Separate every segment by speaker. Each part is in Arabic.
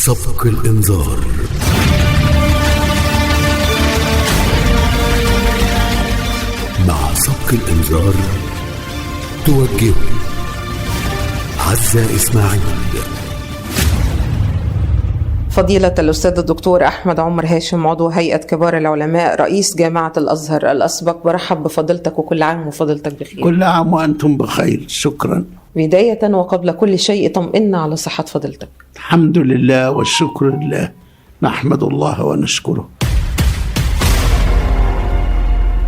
Speaker 1: سبق الإنذار. مع سبق الإنذار توجه عزة إسماعيل.
Speaker 2: فضيلة الأستاذ الدكتور أحمد عمر هاشم، عضو هيئة كبار العلماء، رئيس جامعة الأزهر الأسبق، برحب بفضيلتك وكل عام وفضيلتك بخير.
Speaker 3: كل عام وأنتم بخير. شكرا.
Speaker 2: بداية وقبل كل شيء طمئنا على صحة فضيلتك.
Speaker 3: الحمد لله والشكر لله، نحمد الله ونشكره.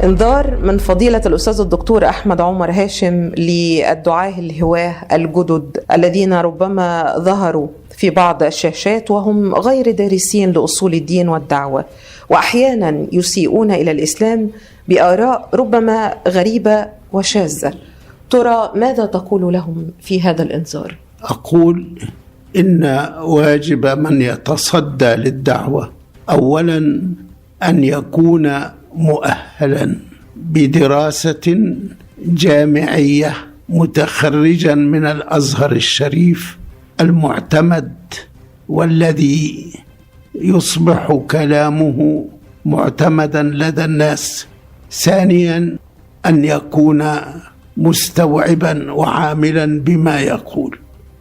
Speaker 2: انذار من فضيلة الأستاذ الدكتور أحمد عمر هاشم للدعاة الهواه الجدد الذين ربما ظهروا في بعض الشاشات وهم غير دارسين لأصول الدين والدعوة، وأحيانا يسيئون إلى الإسلام بآراء ربما غريبة وشاذة. ترى ماذا تقول لهم في هذا الإنذار؟
Speaker 3: أقول إن واجب من يتصدى للدعوة أولا أن يكون مؤهلا بدراسة جامعية، متخرجا من الأزهر الشريف المعتمد والذي يصبح كلامه معتمدا لدى الناس. ثانيا أن يكون مستوعبا وعاملا بما يقول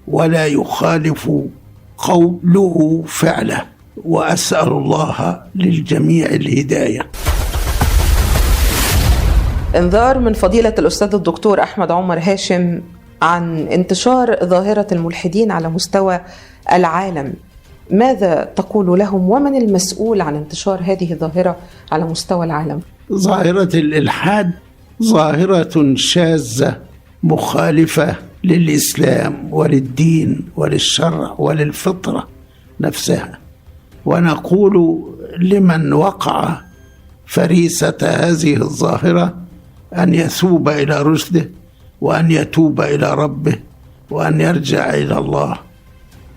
Speaker 3: ولا يخالف قوله فعله، وأسأل الله للجميع الهداية.
Speaker 2: انذار من فضيلة الأستاذ الدكتور أحمد عمر هاشم عن انتشار ظاهرة الملحدين على مستوى العالم. ماذا تقول لهم ومن المسؤول عن انتشار هذه الظاهرة على مستوى العالم؟
Speaker 3: ظاهرة الإلحاد ظاهرة شاذة مخالفة للإسلام وللدين وللشرع وللفطرة نفسها، ونقول لمن وقع فريسة هذه الظاهرة أن يثوب إلى رشده وأن يتوب إلى ربه وأن يرجع إلى الله،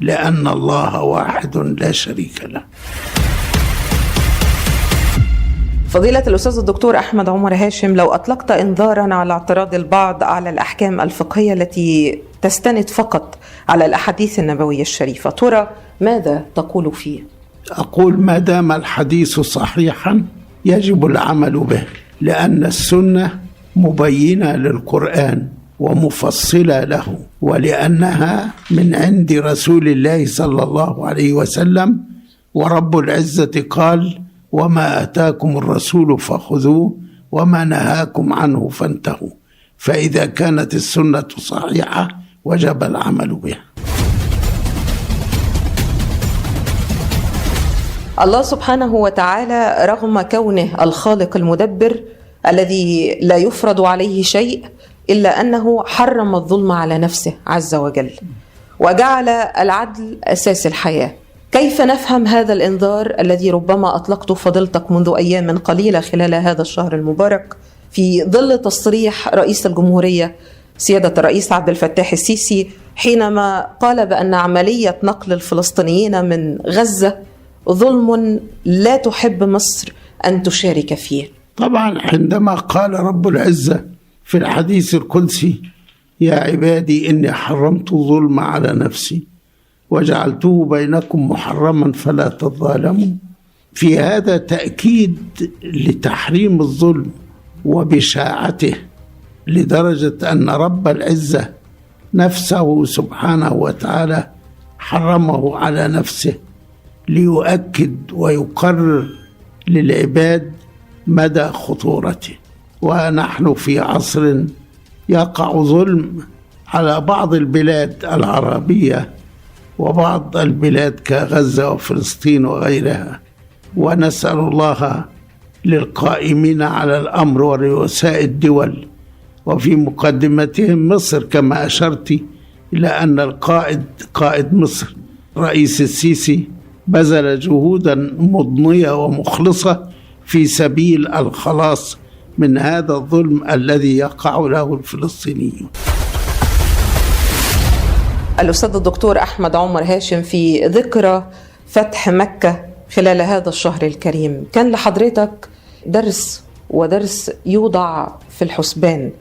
Speaker 3: لأن الله واحد لا شريك له.
Speaker 2: فضيلة الأستاذ الدكتور أحمد عمر هاشم، لو أطلقت إنذارا على اعتراض البعض على الأحكام الفقهية التي تستند فقط على الأحاديث النبوية الشريفة، ترى ماذا تقول فيه؟
Speaker 3: أقول ما دام الحديث صحيحا يجب العمل به، لأن السنة مبينة للقرآن ومفصلة له، ولأنها من عند رسول الله صلى الله عليه وسلم، ورب العزة قال: وما آتاكم الرسول فخذوه وما نهاكم عنه فانتهوا. فإذا كانت السنة صحيحة وجب العمل بها.
Speaker 2: الله سبحانه وتعالى رغم كونه الخالق المدبر الذي لا يفرض عليه شيء، إلا أنه حرم الظلم على نفسه عز وجل وجعل العدل أساس الحياة. كيف نفهم هذا الإنذار الذي ربما أطلقت فضيلتك منذ أيام قليلة خلال هذا الشهر المبارك في ظل تصريح رئيس الجمهورية سيادة الرئيس عبد الفتاح السيسي حينما قال بأن عملية نقل الفلسطينيين من غزة ظلم لا تحب مصر أن تشارك فيه؟
Speaker 3: طبعا عندما قال رب العزة في الحديث القدسي: يا عبادي إني حرمت الظلم على نفسي وجعلته بينكم محرما فلا تظالموا، في هذا تأكيد لتحريم الظلم وبشاعته، لدرجة أن رب العزة نفسه سبحانه وتعالى حرمه على نفسه ليؤكد ويقرر للعباد مدى خطورته. ونحن في عصر يقع ظلم على بعض البلاد العربية وبعض البلاد كغزة وفلسطين وغيرها، ونسأل الله للقائمين على الأمر ورؤساء الدول وفي مقدمتهم مصر، كما أشرت إلى أن قائد مصر رئيس السيسي بذل جهودا مضنية ومخلصة في سبيل الخلاص من هذا الظلم الذي يقع له الفلسطينيون.
Speaker 2: الأستاذ الدكتور أحمد عمر هاشم، في ذكرى فتح مكة خلال هذا الشهر الكريم كان لحضرتك درس يوضع في الحسبان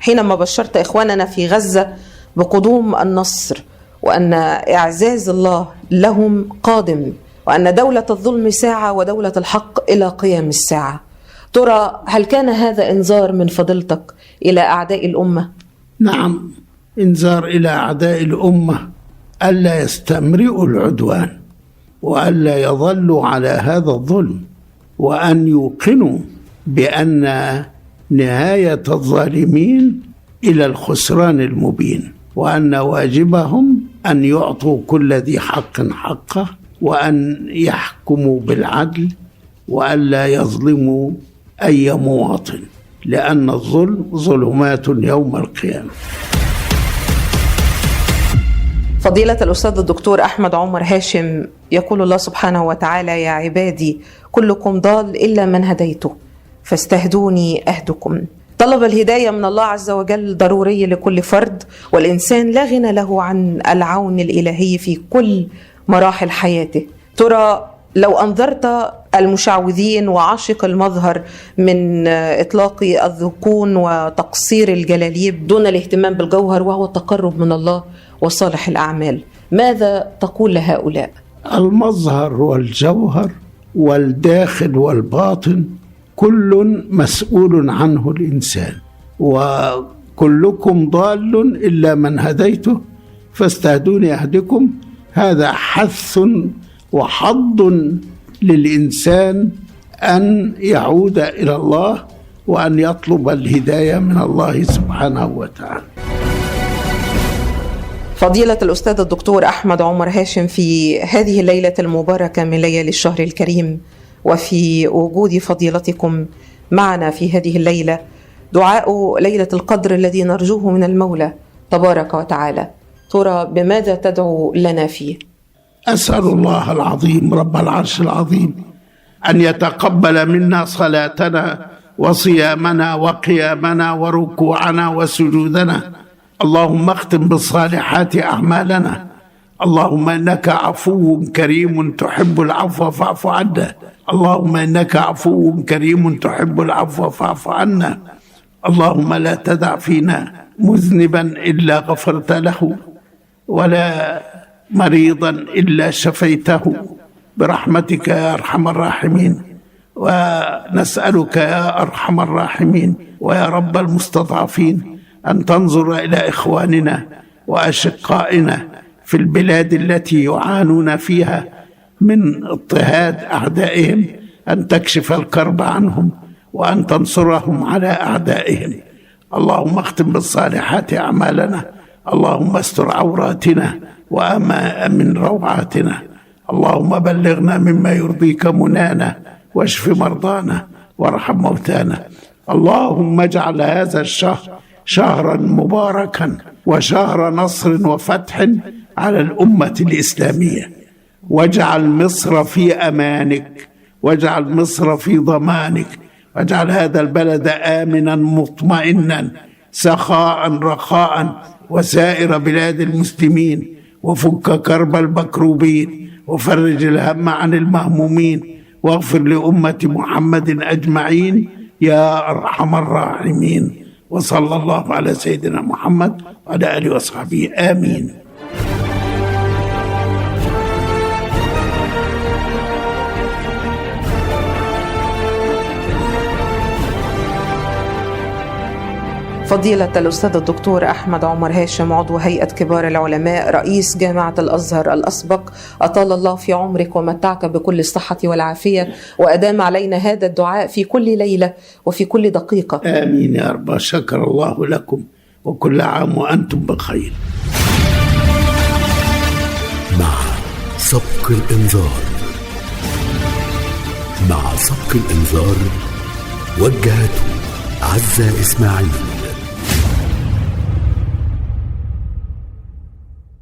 Speaker 2: حينما بشرت إخواننا في غزة بقدوم النصر وأن إعزاز الله لهم قادم، وأن دولة الظلم ساعة ودولة الحق إلى قيام الساعة. ترى هل كان هذا إنذار من فضيلتك إلى أعداء الأمة؟
Speaker 3: نعم، إنذار إلى أعداء الأمة ألا يستمرئوا العدوان، وألا يظلوا على هذا الظلم، وأن يوقنوا بأن نهاية الظالمين إلى الخسران المبين، وأن واجبهم أن يعطوا كل ذي حق حقه، وأن يحكموا بالعدل، وألا يظلموا أي مواطن، لأن الظلم ظلمات يوم القيامة.
Speaker 2: فضيلة الأستاذ الدكتور أحمد عمر هاشم، يقول الله سبحانه وتعالى: يا عبادي كلكم ضال إلا من هديته فاستهدوني أهدكم. طلب الهداية من الله عز وجل ضروري لكل فرد، والإنسان لا غنى له عن العون الإلهي في كل مراحل حياته. ترى لو أنظرت المشعوذين وعاشق المظهر من إطلاق الذقون وتقصير الجلاليب دون الاهتمام بالجوهر وهو التقرب من الله وصالح الأعمال، ماذا تقول لهؤلاء؟
Speaker 3: المظهر والجوهر والداخل والباطن كل مسؤول عنه الإنسان، وكلكم ضال إلا من هديته فاستهدوني أهدكم. هذا حث وحض للإنسان أن يعود إلى الله وأن يطلب الهداية من الله سبحانه وتعالى.
Speaker 2: فضيلة الأستاذ الدكتور أحمد عمر هاشم، في هذه الليلة المباركة من ليالي الشهر الكريم، وفي وجود فضيلتكم معنا في هذه الليلة، دعاء ليلة القدر الذي نرجوه من المولى تبارك وتعالى، ترى بماذا تدعو لنا فيه؟
Speaker 3: أسأل الله العظيم رب العرش العظيم أن يتقبل منا صلاتنا وصيامنا وقيامنا وركوعنا وسجودنا. اللهم اختم بالصالحات أعمالنا. اللهم إنك عفو كريم تحب العفو فاعف عنا. اللهم إنك عفو كريم تحب العفو فاعف عنا. اللهم لا تدع فينا مذنبا إلا غفرت له، ولا مريضا إلا شفيته، برحمتك يا أرحم الراحمين. ونسألك يا أرحم الراحمين ويا رب المستضعفين أن تنظر إلى إخواننا وأشقائنا في البلاد التي يعانون فيها من اضطهاد أعدائهم، أن تكشف الكرب عنهم وأن تنصرهم على أعدائهم. اللهم اختم بالصالحات أعمالنا. اللهم استر عوراتنا وأمن روعاتنا. اللهم بلغنا مما يرضيك منانا، واشف مرضانا وارحم موتانا. اللهم اجعل هذا الشهر شهرا مباركا وشهر نصر وفتح على الأمة الإسلامية، واجعل مصر في أمانك، واجعل مصر في ضمانك، واجعل هذا البلد آمنا مطمئنا سخاء رخاء وسائر بلاد المسلمين، وفك كرب المكروبين وفرج الهم عن المهمومين، واغفر لأمة محمد أجمعين يا أرحم الراحمين. وصلى الله على سيدنا محمد وعلى آله وصحبه آمين.
Speaker 2: فضيلة الأستاذ الدكتور أحمد عمر هاشم، عضو هيئة كبار العلماء، رئيس جامعة الأزهر الأسبق، أطال الله في عمرك ومتعك بكل الصحة والعافية، وأدام علينا هذا الدعاء في كل ليلة وفي كل دقيقة.
Speaker 3: آمين يا رب. شكر الله لكم، وكل عام وأنتم بخير.
Speaker 1: مع سبق الإنذار. مع سبق الإنذار وجهته عزة إسماعيل.